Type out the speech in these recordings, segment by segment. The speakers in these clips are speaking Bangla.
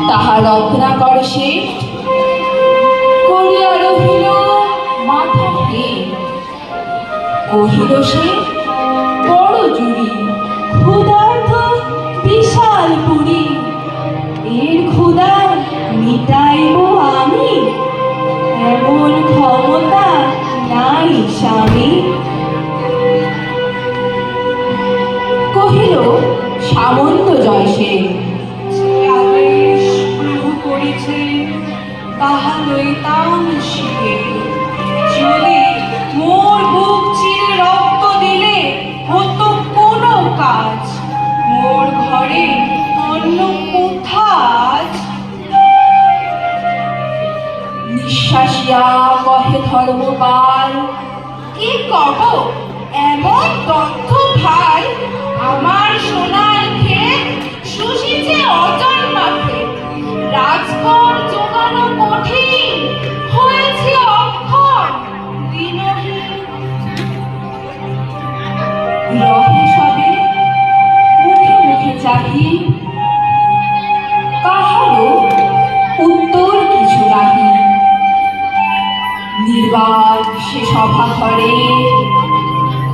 তাহা রত্নাকর সে করিয়া রহিল মাথা হেঁ। কহিল সে বড় জুড়ি, ক্ষুধার্ত বিশাল পুরী, এর ক্ষুধা মিটাইব আমি, এমন ক্ষমতা নাই স্বামী। কহিল সামন্ত জয়সেন, আদেশ প্রভু করেছে তাহা লইতাম শিখে, যদি মোর বুক চিরে রক্ত দিলে হতো কোনো কাজ, মোর ঘরে অন্য কোথাজ। নিঃশ্বাসিয়া কহে ধর্মপাল, কি কব এমন তথ্য ভাই, আমার সোনার ক্ষেত শুষিছে অজন মাঠে, রাজকর জোগানো কঠিন হয়েছে অক্ষর দিনহীন। রহে সবে মুখে মুখে চাহি, কাহারও উত্তর কিছু নাহি। নির্বাক সে সভা ঘরে,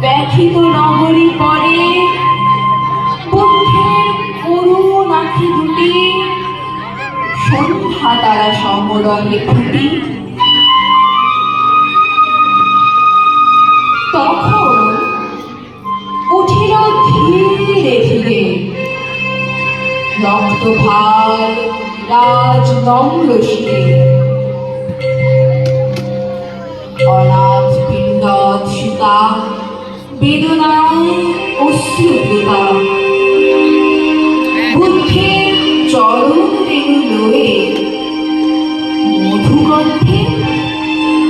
ব্যথিত নগরী পরে, বুদ্ধের করুণ আঁখি দুটি, সন্ধ্যা তারা সমরহে ফুটি। তখন উঠিল ধীরে ধীরে রক্তভার রাজ নম্র শিরে। অনাথ পিণ্ডদ সীতা বেদনায় অশ্রুপ্লুতা, বুদ্ধের চরণ রেণু লয়ে মধুকণ্ঠে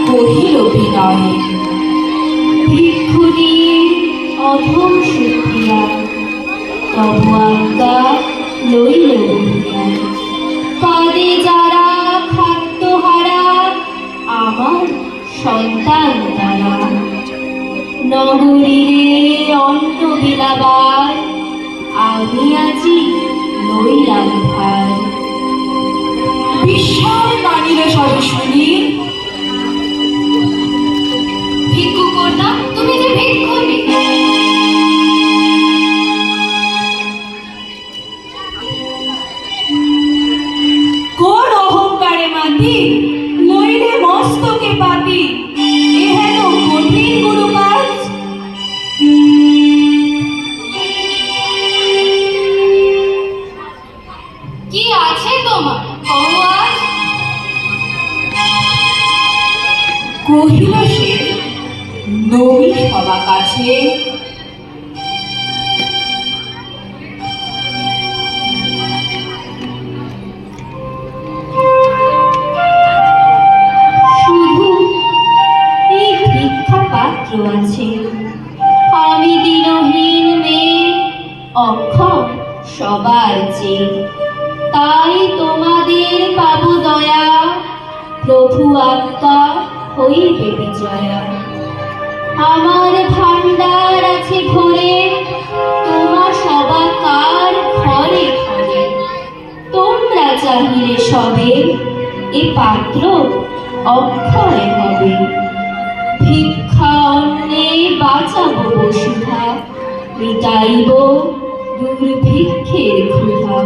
কহিল বিনয়ে, ভিক্ষুণী অধম সুপ্রিয়া, তব আজ্ঞা লইল বহিয়া। কাঁদে যারা খাদ্যহারা, আমার সন্তান তারা, নগরীরে অন্ন বিলাবার, আমি আজি লইলাম ভার। বিস্ময় মানিল সবে শুনি, ভিক্ষু কন্যা, তুমি যে ভিক্ষুণী। কোন অহংকারে মাতি লইলে মস্তকে পাতি, এ হেন কঠিন গুরু কাজ। কি আছে তোমার কও আজ? কহিল সে নবী সভা কাছে, শুধু এই ভিক্ষা পাত্র আছে, আমি দিনহীন মেয়ে, অক্ষম সবার চেয়ে, তাই তোমাদের পাবো দয়া, প্রভু আজ্ঞা হইবে বিজয়া। আমার ভান্ডার আছে ঘরে, তোমার সবাকার ঘরে ঘরে, তোমরা চাহিলে সবে এ পাত্র অক্ষয় হবে। ভিক্ষা অন্নে বাঁচাবো বসুধা, মিটাইব দুর্ভিক্ষের ক্ষুধা।